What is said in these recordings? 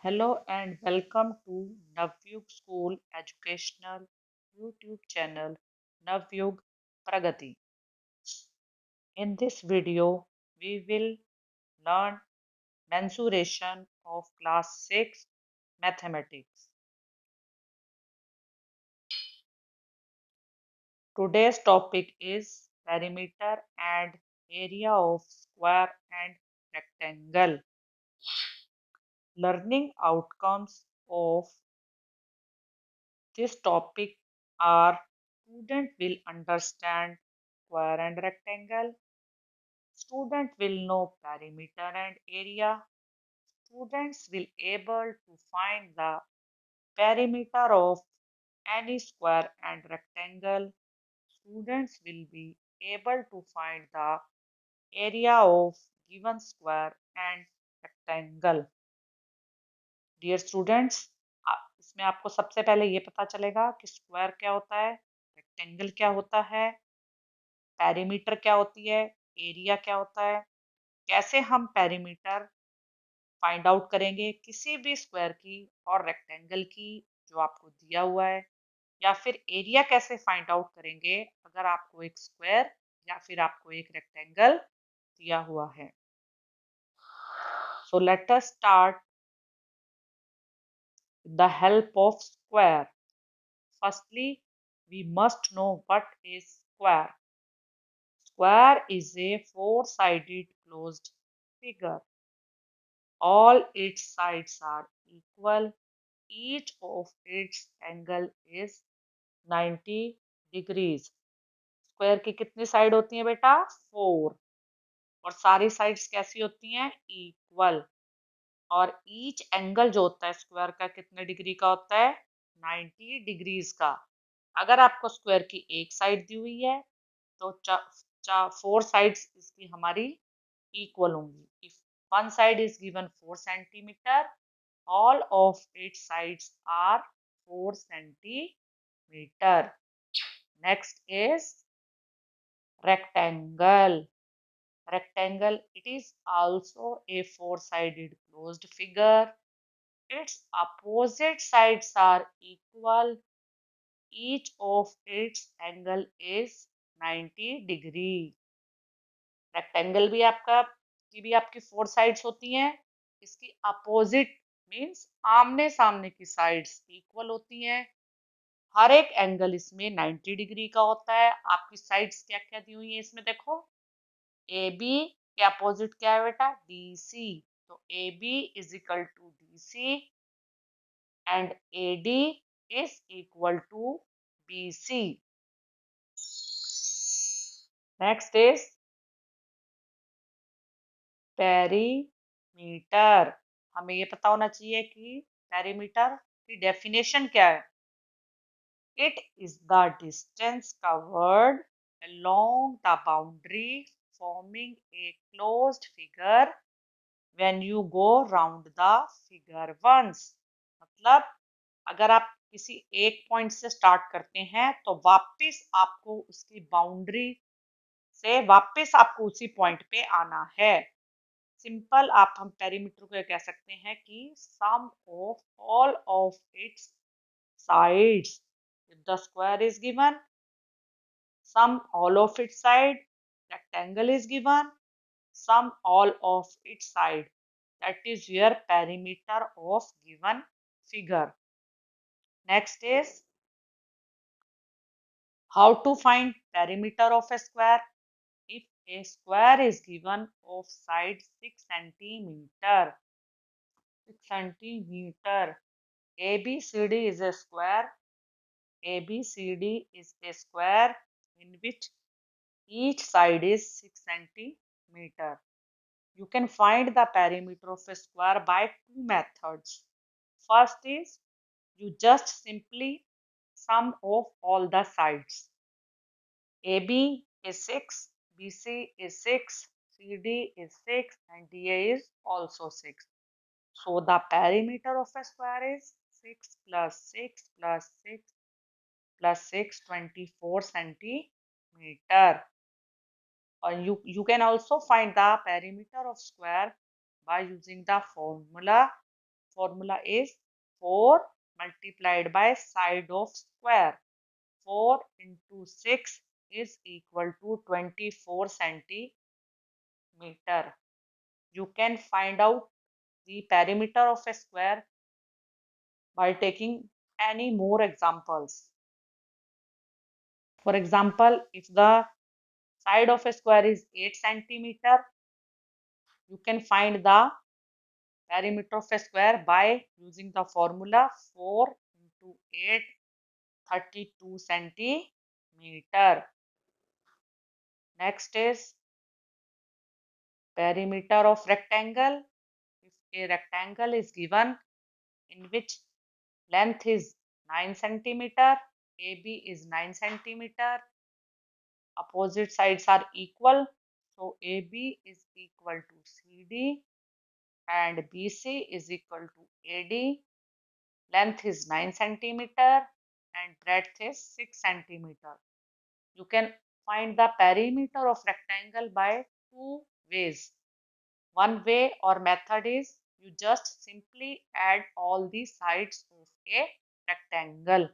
Hello and welcome to Navyug School Educational YouTube channel Navyug Pragati. In this video, we will learn mensuration of class 6 mathematics. Today's topic is perimeter and area of square and rectangle. Learning outcomes of this topic are student will understand square and rectangle. Student will know perimeter and area. Students will able to find the perimeter of any square and rectangle. Students will be able to find the area of given square and rectangle. Dear students, इसमें आपको सबसे पहले ये पता चलेगा कि square क्या होता है, रेक्टेंगल क्या होता है, पेरीमीटर क्या होती है, एरिया क्या होता है, कैसे हम पेरीमीटर फाइंड आउट करेंगे किसी भी स्क्वायर की और रेक्टेंगल की जो आपको दिया हुआ है, या फिर एरिया कैसे फाइंड आउट करेंगे अगर आपको एक स्क्वायर या फिर आपको एक रेक्टेंगल दिया हुआ है. So let us start with the help of square. Firstly, we must know what is square. Square is a four-sided closed figure. All its sides are equal. Each of its angle is 90 degrees. Square की कितनी side होती है बेटा? 4. और सारी sides कैसी होती हैं? इक्वल. और ईच एंगल जो होता है स्क्वायर का कितने डिग्री का होता है? 90 डिग्रीज का. अगर आपको स्क्वायर की एक साइड दी हुई है तो 4 साइड्स इसकी हमारी इक्वल होंगी. If one side is given 4 centimeter, all of its sides are 4 centimeter. Next is rectangle. Rectangle, it is also a four-sided closed figure. Its opposite sides are equal. Each of its angle is 90 degree. Rectangle भी आपकी 4 sides होती हैं. इसकी opposite means आमने सामने की sides equal होती हैं. हर एक एंगल इसमें 90 डिग्री का होता है. आपकी साइड्स क्या क्या दी हुई है इसमें देखो. ए बी के अपोजिट क्या है बेटा? D C. तो A B is equal to D C and A D is equal to B C. Next is perimeter. हमें ये पता होना चाहिए कि पेरीमीटर की डेफिनेशन क्या है. It is the distance covered along the boundary forming a closed figure when you go round the figure once. मतलब अगर आप किसी एक पॉइंट से स्टार्ट करते हैं तो वापस आपको उसकी बाउंड्री से वापस आपको उसी पॉइंट पे आना है. सिंपल आप हम पेरीमीटर को कह सकते हैं कि sum of all of its sides. If the square is given, sum all of its side. Rectangle is given, sum all of its side. That is your perimeter of given figure. Next is how to find perimeter of a square. If a square is given of side 6 centimeter, 6 centimeter, ABCD is a square. ABCD is a square in which each side is 6 centimeter. You can find the perimeter of a square by two methods. First is you just simply sum of all the sides. AB is 6, BC is 6, CD is 6 and DA is also 6. So the perimeter of a square is 6 plus 6 plus 6 plus 6, 24 centimeter. Or you can also find the perimeter of square by using the formula formula is 4 multiplied by side of square. 4 into 6 is equal to 24 centimeter. You can find out the perimeter of a square by taking any more examples. For example, if the side of a square is 8 centimeter, you can find the perimeter of a square by using the formula 4 into 8, 32 centimeter. Next is perimeter of rectangle. If a rectangle is given in which length is 9 centimeter, AB is 9 centimeter, opposite sides are equal. So AB is equal to CD and BC is equal to AD. Length is 9 centimeter and breadth is 6 centimeter. You can find the perimeter of rectangle by two ways. One way or method is you just simply add all the sides of a rectangle.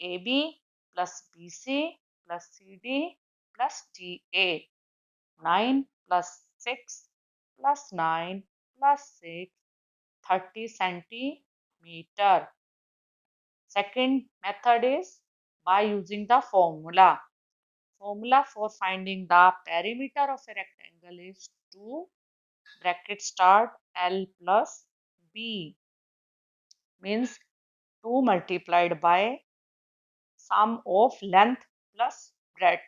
AB plus BC plus CD plus DA. 9 plus 6 plus 9 plus 6, 30 centimeter. Second method is by using the formula. Formula for finding the perimeter of a rectangle is 2 bracket start L plus B, means 2 multiplied by sum of length plus breadth.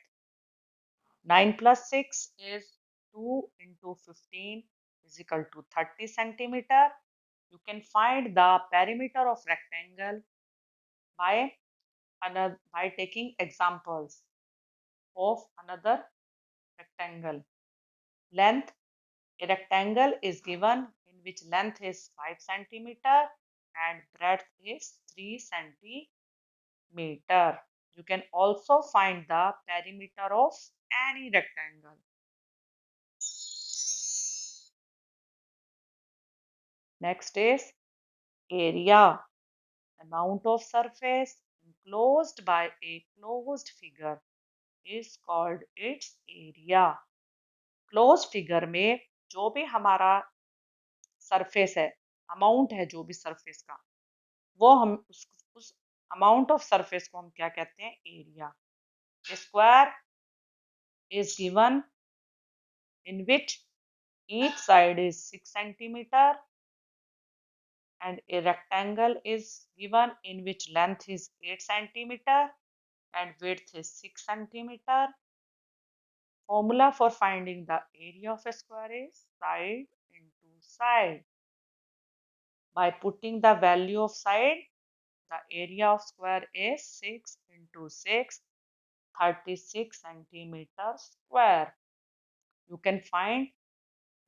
9 plus 6 is 2 into 15 is equal to 30 centimeter. You can find the perimeter of rectangle by taking examples of another rectangle. Length. A rectangle is given in which length is 5 centimeter and breadth is 3 centimeter. You can also find the perimeter of any rectangle. Next is area. Amount of surface enclosed by a closed figure is called its area. Close figure में जो भी हमारा surface है, amount है जो भी surface का, वो हम उस अमाउंट ऑफ सरफेस को हम क्या कहते हैं? Area. Square is given in which each side is 6 centimeter and a rectangle is given in which length is 8 centimeter and width is 6 centimeter. Formula for finding the area of a square is side into side. By putting the value of side, the area of square is 6 into 6, 36 centimeter square. You can find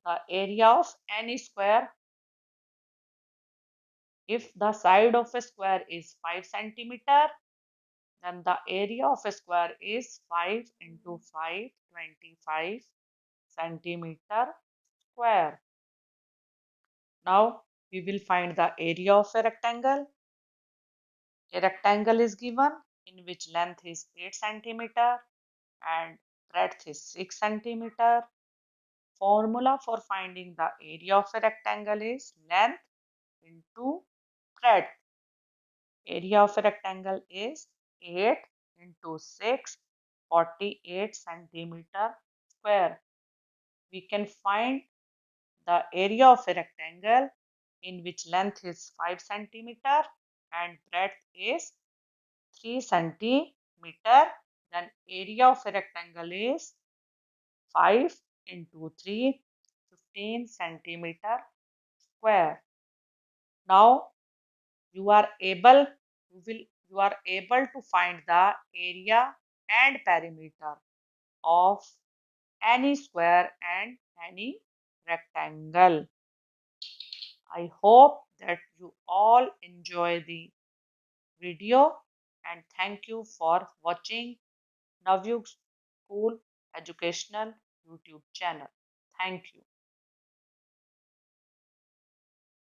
the area of any square. If the side of a square is 5 centimeter, then the area of a square is 5 into 5, 25 centimeter square. Now we will find the area of a rectangle. A rectangle is given in which length is 8 centimeter and breadth is 6 centimeter. Formula for finding the area of a rectangle is length into breadth. Area of a rectangle is 8 into 6, 48 centimeter square. We can find the area of a rectangle in which length is 5 centimeter and breadth is 3 centimeter. Then area of a rectangle is 5 into 3, 15 centimeter square. Now you are able to find the area and perimeter of any square and any rectangle. I hope that you all enjoy the video and thank you for watching Navyug School Educational YouTube channel. Thank you.